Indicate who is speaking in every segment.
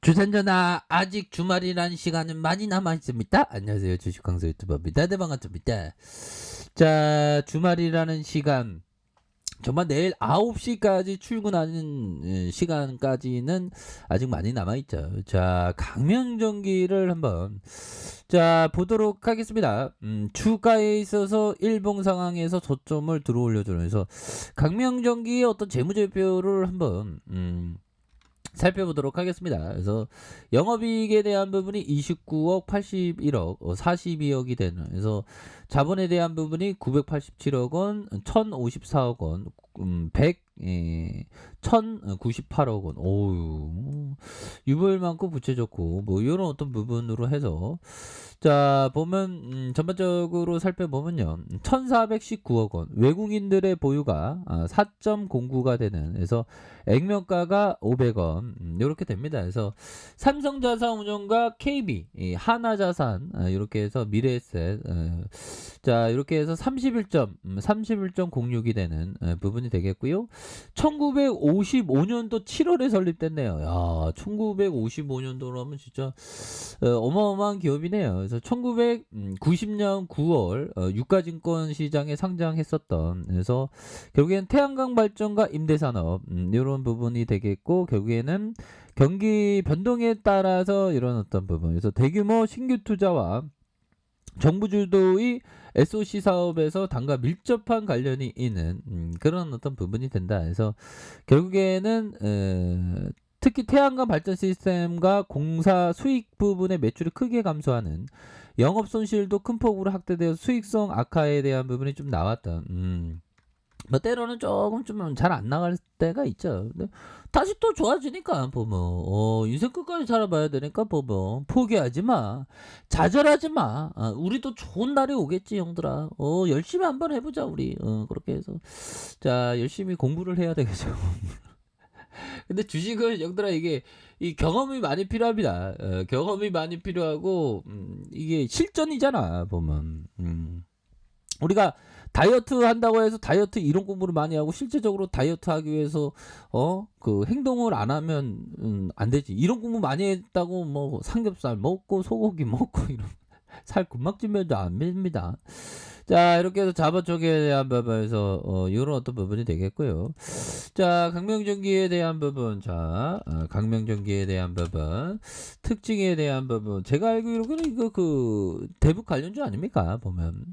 Speaker 1: 주산전화 아직 주말이라는 시간은 많이 남아 있습니다. 안녕하세요, 주식강사 유튜버입니다. 네, 반갑습니다. 자, 주말이라는 시간, 정말 내일 9시까지 출근하는 시간까지는 아직 많이 남아있죠. 자, 강명전기를 한번 보도록 하겠습니다. 주가에 있어서 일봉 상황에서 저점을 들어올려주면서 강명전기의 어떤 재무제표를 한번 살펴보도록 하겠습니다. 그래서 영업이익에 대한 부분이 29억 81억 42억이 되는, 그래서 자본에 대한 부분이 987억 원 1054억 원 1098억 원. 오유, 유보율 많고 부채 좋고 뭐 이런 어떤 부분으로 해서 자 보면 전반적으로 살펴보면요, 1419억 원 외국인들의 보유가 4.09가 되는, 그래서 액면가가 500원 이렇게 됩니다. 그래서 삼성자산운용과 KB, 하나자산 이렇게 해서 미래에셋 자 이렇게 해서 31.06이 되는 부분이 되겠고요. 1955년도 7월에 설립됐네요. 야, 1955년도라면 진짜 어마어마한 기업이네요. 그래서 1990년 9월 유가증권 시장에 상장했었던, 그래서 결국에는 태양광 발전과 임대산업 이런 부분이 되겠고, 결국에는 경기 변동에 따라서 이런 어떤 부분, 그래서 대규모 신규 투자와 정부 주도의 SOC 사업에서 당과 밀접한 관련이 있는 그런 어떤 부분이 된다. 그래서 결국에는 특히 태양광 발전 시스템과 공사 수익 부분의 매출이 크게 감소하는, 영업 손실도 큰 폭으로 확대되어 수익성 악화에 대한 부분이 좀 나왔던, 뭐 때로는 조금 좀 잘 안 나갈 때가 있죠. 근데 다시 또 좋아지니까 보면 인생 끝까지 살아봐야 되니까 보면 포기하지 마, 좌절하지 마. 우리도 좋은 날이 오겠지, 형들아. 열심히 한번 해보자 우리. 그렇게 해서 자 열심히 공부를 해야 되겠죠. 근데 주식은 형들아, 이게 이 경험이 많이 필요합니다. 경험이 많이 필요하고 이게 실전이잖아 보면. 우리가 다이어트 한다고 해서 다이어트 이론 공부를 많이 하고 실제적으로 다이어트 하기 위해서 그 행동을 안 하면 안 되지. 이론 공부 많이 했다고 뭐 삼겹살 먹고 소고기 먹고 이런 살 금방 찌면 안 됩니다. 자 이렇게 해서 자본 쪽에 대한 부분에서 이런 어떤 부분이 되겠고요. 자 강명전기에 대한 부분, 강명전기에 대한 부분 특징에 대한 부분, 제가 알기로는 이거 그 대북 관련주 아닙니까 보면.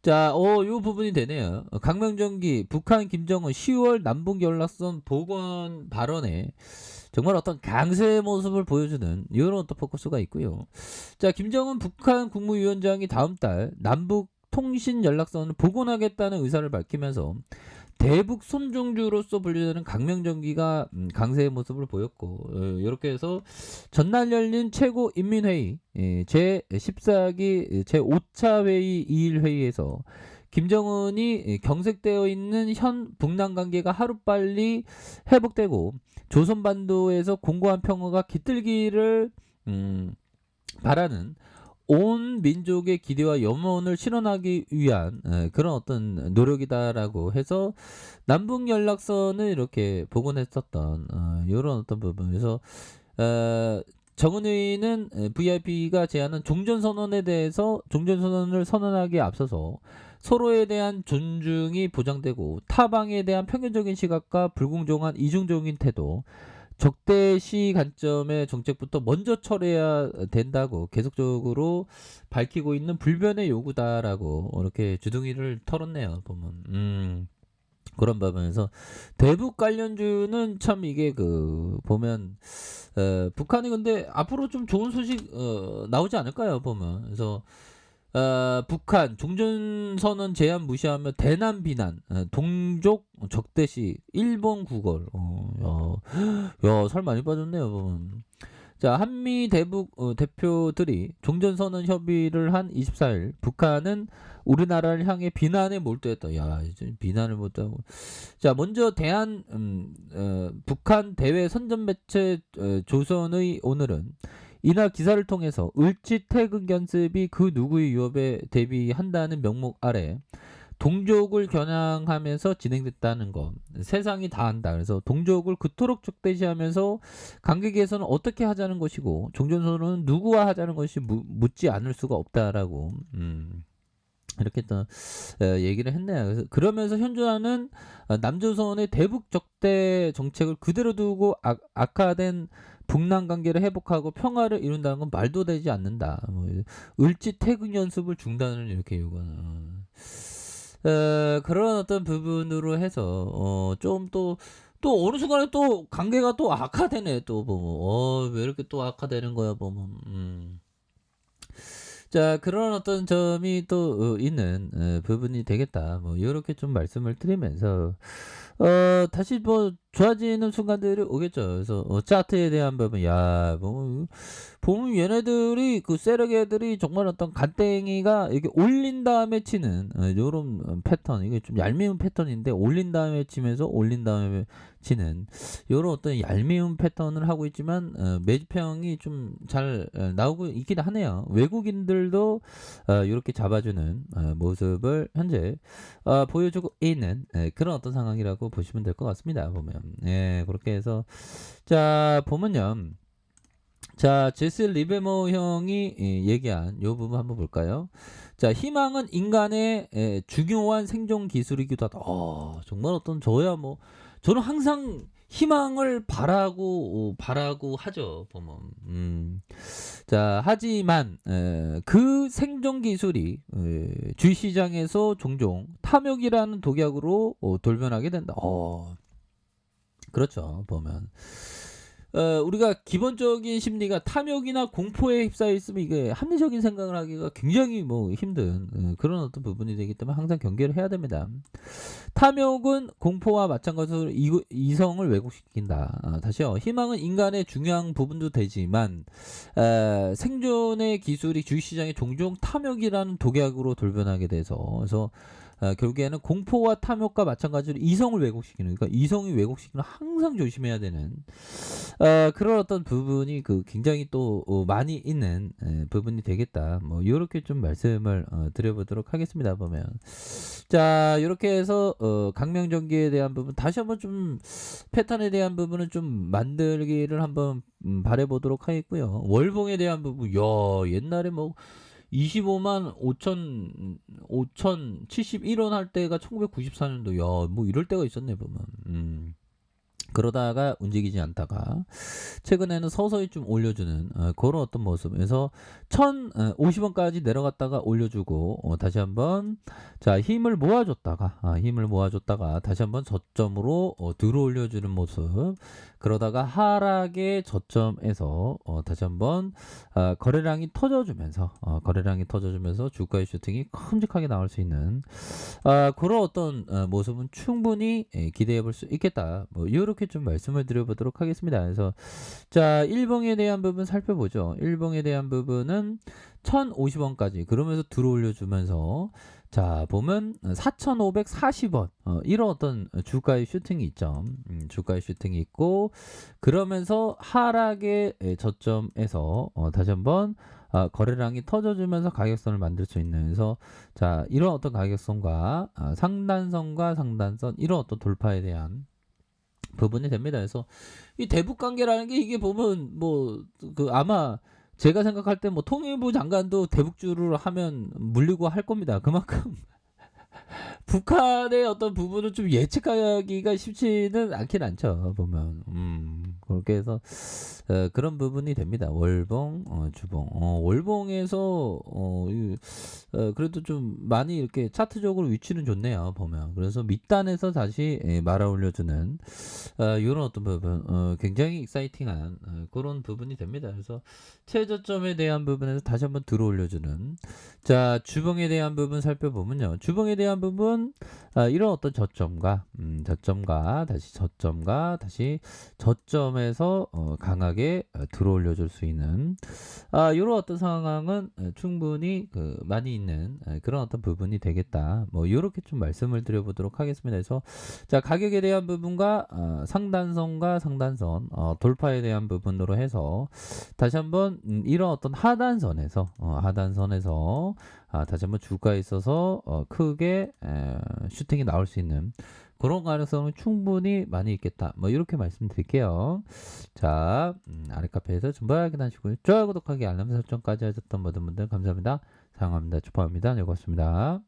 Speaker 1: 자, 요 부분이 되네요. 강명전기, 북한 김정은 10월 남북 연락선 복원 발언에 정말 어떤 강세의 모습을 보여주는 이런 어떤 포커스가 있고요. 자, 김정은 북한 국무위원장이 다음 달 남북 통신 연락선을 복원하겠다는 의사를 밝히면서 대북 손중주로서 분류되는 강명전기가 강세의 모습을 보였고, 이렇게 해서 전날 열린 최고인민회의 제14기 제5차 회의 2일 회의에서 김정은이 경색되어 있는 현 북남 관계가 하루빨리 회복되고 조선반도에서 공고한 평화가 깃들기를 바라는 온 민족의 기대와 염원을 실현하기 위한 그런 어떤 노력이다라고 해서 남북 연락선을 이렇게 복원했었던 이런 어떤 부분에서 정은의는 VIP가 제안한 종전선언에 대해서 종전선언을 선언하기에 앞서서 서로에 대한 존중이 보장되고 타방에 대한 편견적인 시각과 불공정한 이중적인 태도, 적대시 관점의 정책부터 먼저 처리해야 된다고 계속적으로 밝히고 있는 불변의 요구다라고 이렇게 주둥이를 털었네요 보면. 그런 부분에서 대북 관련주는 참 이게 그 보면 북한이 근데 앞으로 좀 좋은 소식 나오지 않을까요 보면. 그래서 북한 종전선언 제안 무시하며 대남 비난, 동족 적대시, 일본 구걸. 야, 살 많이 빠졌네요 보면. 자, 한미 대북 대표들이 종전선언 협의를 한 24일 북한은 우리나라를 향해 비난에 몰두했다. 야, 이제 비난을 못하고. 자, 먼저 북한 대외 선전 매체 조선의 오늘은 이날 기사를 통해서 을지 태극 연습이 그 누구의 위협에 대비한다는 명목 아래 동족을 겨냥하면서 진행됐다는 거. 세상이 다 한다. 그래서 동족을 그토록 적대시하면서 관계 개선은 어떻게 하자는 것이고 종전선언은 누구와 하자는 것이 묻지 않을 수가 없다라고 이렇게 또 얘기를 했네요. 그래서 그러면서 현존하는 남조선의 대북 적대 정책을 그대로 두고 악화된 북남 관계를 회복하고 평화를 이룬다는 건 말도 되지 않는다. 뭐, 을지 태극 연습을 중단을 이렇게 요구하는 그런 어떤 부분으로 해서 좀 또 어느 순간에 또 관계가 또 악화되네. 또 보면 왜 이렇게 또 악화되는 거야 보면. 자, 그런 어떤 점이 또 있는 부분이 되겠다. 뭐 요렇게 좀 말씀을 드리면서 다시 뭐 좋아지는 순간들이 오겠죠. 그래서 차트에 대한 부분, 야, 뭐 보면 얘네들이 그 세력 애들이 정말 어떤 갓땡이가 이렇게 올린 다음에 치는 요런 패턴, 이게 좀 얄미운 패턴인데 올린 다음에 치면서 올린 다음에 치는 요런 어떤 얄미운 패턴을 하고 있지만 매집형이 좀 잘 나오고 있긴 하네요. 외국인들도 요렇게 잡아주는 모습을 현재 보여주고 있는 그런 어떤 상황이라고 보시면 될 것 같습니다. 보면 그렇게 해서 자 보면요. 자, 제스 리베모 형이 얘기한 요 부분 한번 볼까요? 자, 희망은 인간의 중요한 생존 기술이기도 하다. 정말 어떤 저야 뭐 저는 항상 희망을 바라고 하죠. 보면. 자, 하지만 그 생존 기술이 주시장에서 종종 탐욕이라는 독약으로 돌변하게 된다. 그렇죠. 보면 우리가 기본적인 심리가 탐욕이나 공포에 휩싸여 있으면 이게 합리적인 생각을 하기가 굉장히 뭐 힘든 그런 어떤 부분이 되기 때문에 항상 경계를 해야 됩니다. 탐욕은 공포와 마찬가지로 이성을 왜곡시킨다. 다시요. 희망은 인간의 중요한 부분도 되지만 생존의 기술이 주식시장에 종종 탐욕이라는 독약으로 돌변하게 돼서 그래서 결국에는 공포와 탐욕과 마찬가지로 이성을 왜곡시키는, 그러니까 이성이 왜곡시키는 항상 조심해야 되는 그런 어떤 부분이 굉장히 또 많이 있는 부분이 되겠다. 뭐 요렇게 좀 말씀을 드려보도록 하겠습니다. 보면 자 이렇게 해서 강명전기에 대한 부분 다시 한번 좀 패턴에 대한 부분은 좀 만들기를 한번 바라보도록 하겠고요. 월봉에 대한 부분, 야 옛날에 뭐 25만 5,071원 할 때가 1994년도. 야, 뭐 이럴 때가 있었네 보면. 그러다가 움직이지 않다가 최근에는 서서히 좀 올려주는 그런 어떤 모습에서 1,050원까지 내려갔다가 올려주고 다시 한번 자 힘을 모아줬다가 다시 한번 저점으로 들어 올려주는 모습. 그러다가 하락의 저점에서 다시 한번 거래량이 터져주면서 주가의 슈팅이 큼직하게 나올 수 있는 그런 어떤 모습은 충분히 기대해 볼 수 있겠다. 뭐 이렇게 좀 말씀을 드려보도록 하겠습니다. 그래서 자 일봉에 대한 부분 살펴보죠. 일봉에 대한 부분은 1,050원까지 그러면서 들어올려 주면서 자 보면 4,540원 이런 어떤 주가의 슈팅이 있죠. 주가의 슈팅이 있고 그러면서 하락의 저점에서 다시 한번 거래량이 터져주면서 가격선을 만들 수 있는, 그래서 자 이런 어떤 가격선과 상단선과 상단선 이런 어떤 돌파에 대한 부분이 됩니다. 그래서 이 대북 관계라는 게 이게 보면 뭐 아마 제가 생각할 때 뭐 통일부 장관도 대북주를 하면 물리고 할 겁니다. 그만큼 북한의 어떤 부분은 좀 예측하기가 쉽지는 않긴 않죠. 보면 그렇게 해서 그런 부분이 됩니다. 월봉, 주봉. 월봉에서 그래도 좀 많이 이렇게 차트적으로 위치는 좋네요. 보면 그래서 밑단에서 다시 말아 올려주는 이런 어떤 부분 굉장히 익사이팅한 그런 부분이 됩니다. 그래서 최저점에 대한 부분에서 다시 한번 들어 올려주는 자 주봉에 대한 부분 살펴보면요. 주봉에 대한 부분 이런 어떤 저점과 다시 저점에서 강하게 들어 올려줄 수 있는 이런 어떤 상황은 충분히 많이 있는 그런 어떤 부분이 되겠다. 뭐 이렇게 좀 말씀을 드려보도록 하겠습니다. 그래서 자 가격에 대한 부분과 상단선과 상단선 돌파에 대한 부분으로 해서 다시 한번 이런 어떤 하단선에서 다시 한번 주가에 있어서 크게 슈팅이 나올 수 있는 그런 가능성은 충분히 많이 있겠다. 뭐 이렇게 말씀드릴게요. 자, 아랫카페에서 정보 확인하시고요. 좋아요, 구독하기, 알람 설정까지 하셨던 모든 분들 감사합니다. 사랑합니다. 축하합니다. 네, 고맙습니다.